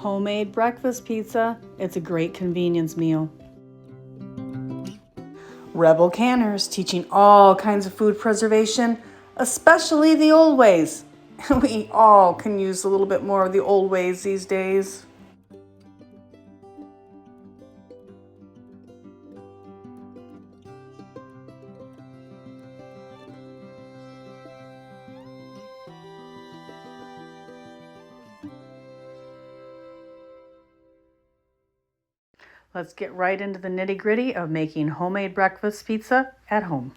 Homemade breakfast pizza. It's a great convenience meal. Rebel Canners, teaching all kinds of food preservation, especially the old ways. We all can use a little bit more of the old ways these days. Let's get right into the nitty-gritty of making homemade breakfast pizza at home.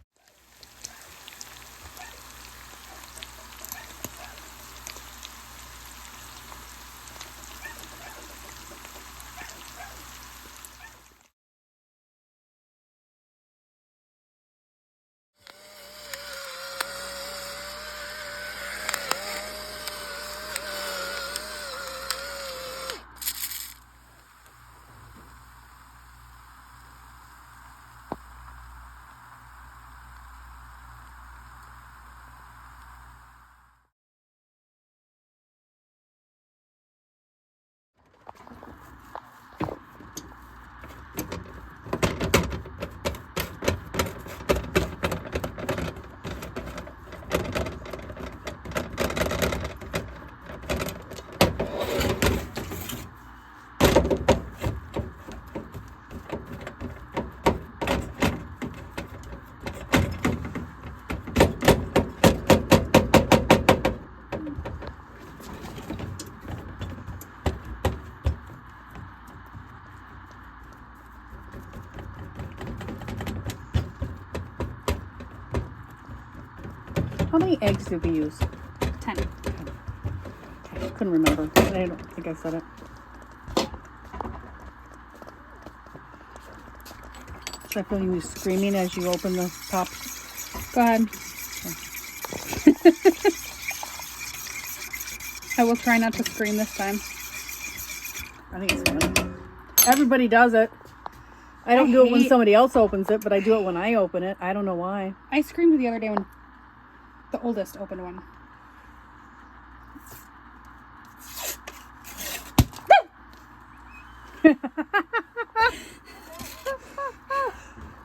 How many eggs did we use? 10. Okay, couldn't remember. I don't think I said it. So I feel you screaming as you open the top. Go ahead. I will try not to scream this time. I think it's funny. Everybody does it. I don't do it when somebody else opens it, but I do it when I open it. I don't know why. I screamed the other day when the oldest opened one.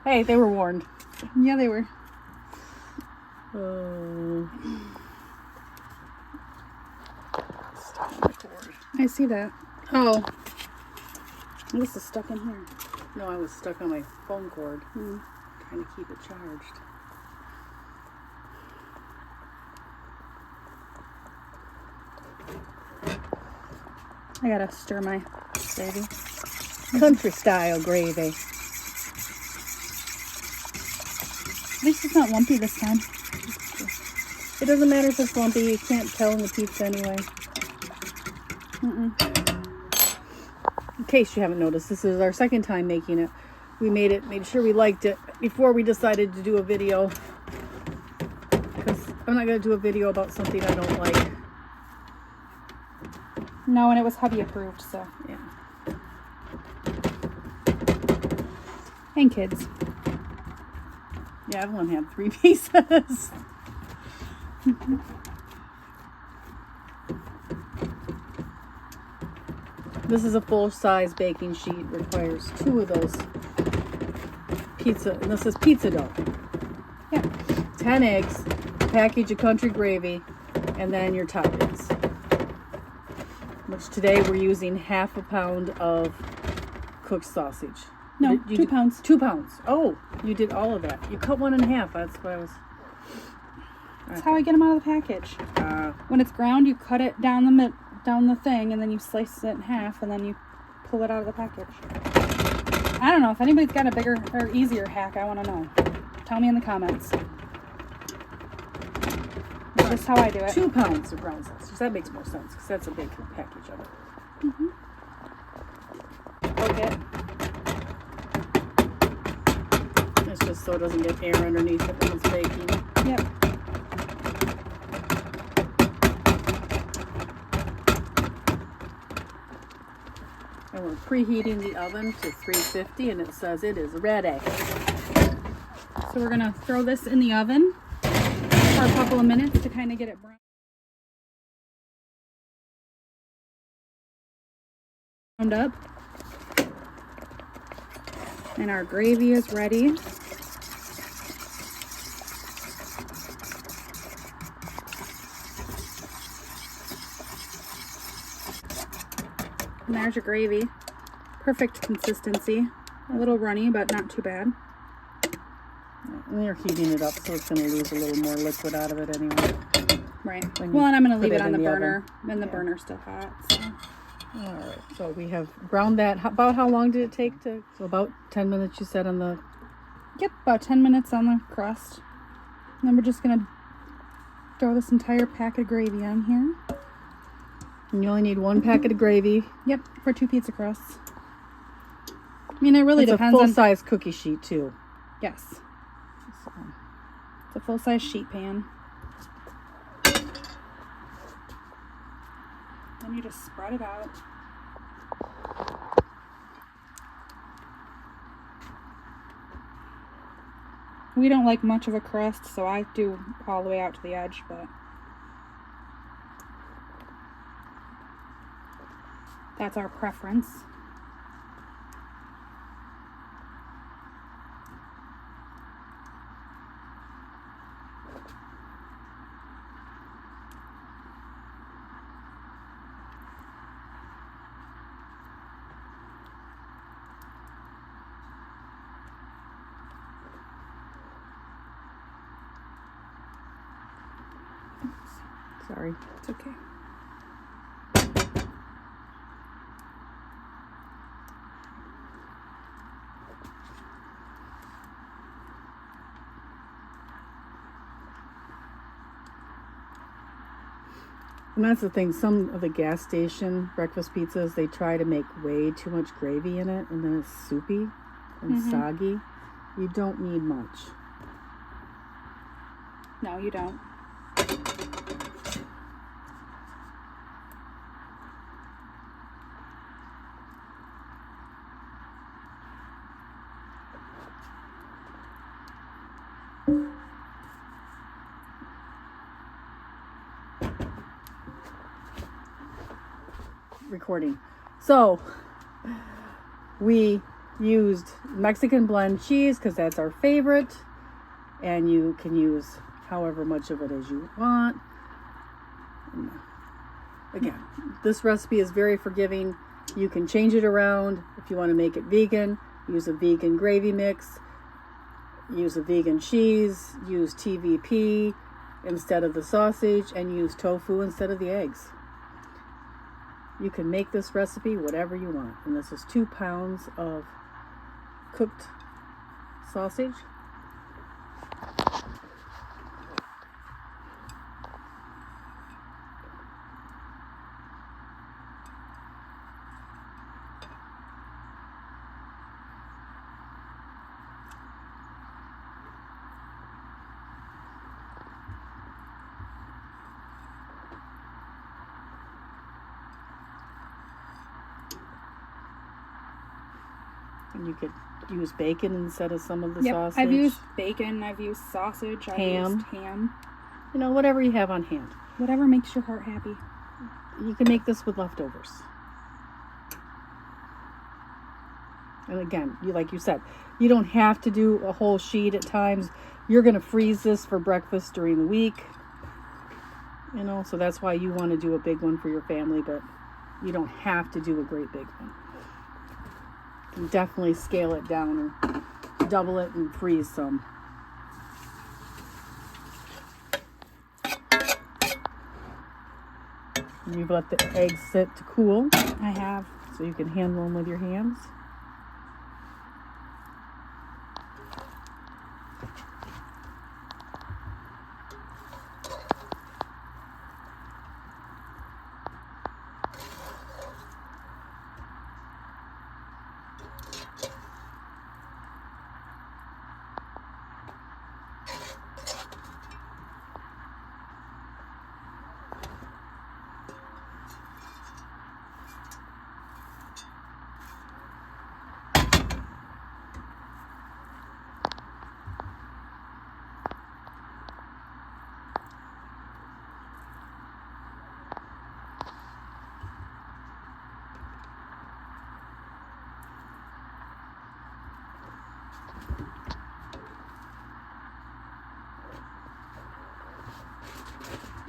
Hey, they were warned. Yeah, they were. I see that. Oh. This is stuck in here. No, I was stuck on my phone cord. Trying to keep it charged. I gotta stir my gravy. Country style gravy. At least it's not lumpy this time. It doesn't matter if it's lumpy. You can't tell in the pizza anyway. In case you haven't noticed, this is our second time making it. We made sure we liked it before we decided to do a video. Because I'm not going to do a video about something I don't like. No, and it was hubby approved, so. Yeah. And kids. Yeah, Evelyn had 3 pieces. This is a full-size baking sheet. It requires 2 of those pizza. And this is pizza dough. Yeah. 10 eggs, a package of country gravy, and then your toppings. Which today we're using half a pound of cooked sausage. No, 2 pounds. 2 pounds. Oh, you did all of that. You cut 1 in half. That's what I was. That's how I get them out of the package. When it's ground, you cut it down the thing, and then you slice it in half, and then you pull it out of the package. I don't know if anybody's got a bigger or easier hack. I want to know. Tell me in the comments. That's just how I do it. 2 pounds of ground sausage. That makes more sense because that's a big package of it. Okay. It's just so it doesn't get air underneath it when it's baking. Yep. And we're preheating the oven to 350, and it says it is ready. So we're going to throw this in the oven for a couple of minutes to kind of get it brown. up. And our gravy is ready. And there's your gravy. Perfect consistency. A little runny, but not too bad. And you're heating it up, so it's going to lose a little more liquid out of it anyway. Right. Well, and I'm going to leave it on the burner. Oven. And the burner's still hot. So. All right. So we have browned that. About how long did it take to? So about 10 minutes, you said, on the... Yep, about 10 minutes on the crust. And then we're just going to throw this entire packet of gravy on here. And you only need 1 packet of gravy. Yep, for 2 pizza crusts. I mean, it really depends on... It's a full-size cookie sheet, too. Yes. So, it's a full-size sheet pan. Then you just spread it out. We don't like much of a crust, so I do all the way out to the edge, but that's our preference. Sorry. It's okay. And that's the thing, some of the gas station breakfast pizzas, they try to make way too much gravy in it, and then it's soupy and soggy. You don't need much. No, you don't. Recording. So we used Mexican blend cheese because that's our favorite, and you can use however much of it as you want. And again, this recipe is very forgiving. You can change it around if you want to make it vegan. Use a vegan gravy mix, use a vegan cheese, use TVP instead of the sausage, and use tofu instead of the eggs. You can make this recipe whatever you want. And this is 2 pounds of cooked sausage. And you could use bacon instead of some of the sausage. I've used bacon, I've used sausage, I've used ham. You know, whatever you have on hand. Whatever makes your heart happy. You can make this with leftovers. And again, like you said, you don't have to do a whole sheet at times. You're going to freeze this for breakfast during the week. You know, so that's why you want to do a big one for your family, but you don't have to do a great big one. You can definitely scale it down or double it and freeze some. And you've let the eggs sit to cool. I have. So you can handle them with your hands.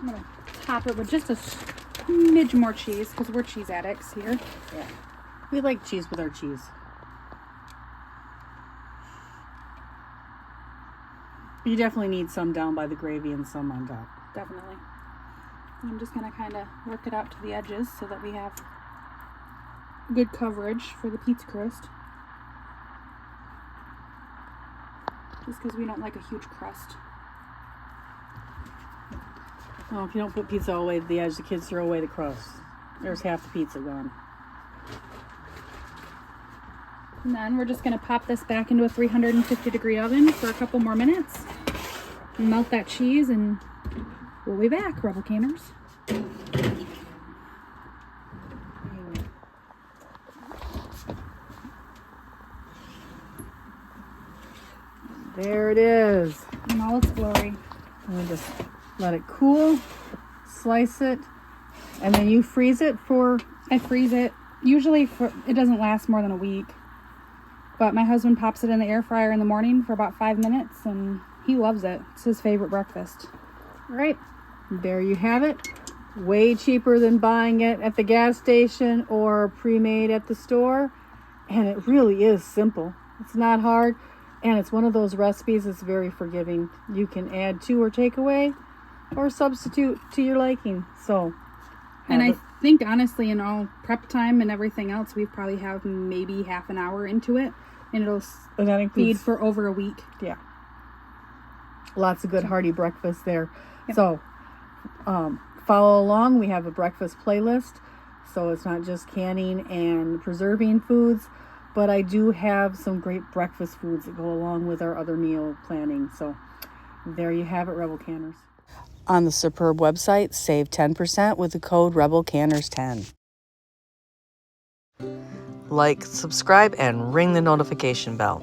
I'm going to top it with just a smidge more cheese because we're cheese addicts here. Yeah. We like cheese with our cheese. You definitely need some down by the gravy and some on top. Definitely. I'm just going to kind of work it out to the edges so that we have good coverage for the pizza crust. Just because we don't like a huge crust. Well, if you don't put pizza all the way to the edge, the kids throw away the crust. There's half the pizza gone. And then we're just going to pop this back into a 350 degree oven for a couple more minutes. And melt that cheese and we'll be back, Rebel Canners. There it is. In all its glory. And we just let it cool, slice it, and then you freeze it for... I freeze it. Usually it doesn't last more than a week. But my husband pops it in the air fryer in the morning for about 5 minutes and he loves it. It's his favorite breakfast. All right, there you have it. Way cheaper than buying it at the gas station or pre-made at the store. And it really is simple. It's not hard. And it's one of those recipes that's very forgiving. You can add to or take away or substitute to your liking. So, and I think honestly in all prep time and everything else, we probably have maybe half an hour into it. And it'll feed for over a week. Yeah. Lots of good hearty breakfast there. Yep. So, follow along. We have a breakfast playlist. So it's not just canning and preserving foods, but I do have some great breakfast foods that go along with our other meal planning. So there you have it, Rebel Canners. On the Superb website, save 10% with the code RebelCanners10. Like, subscribe, and ring the notification bell.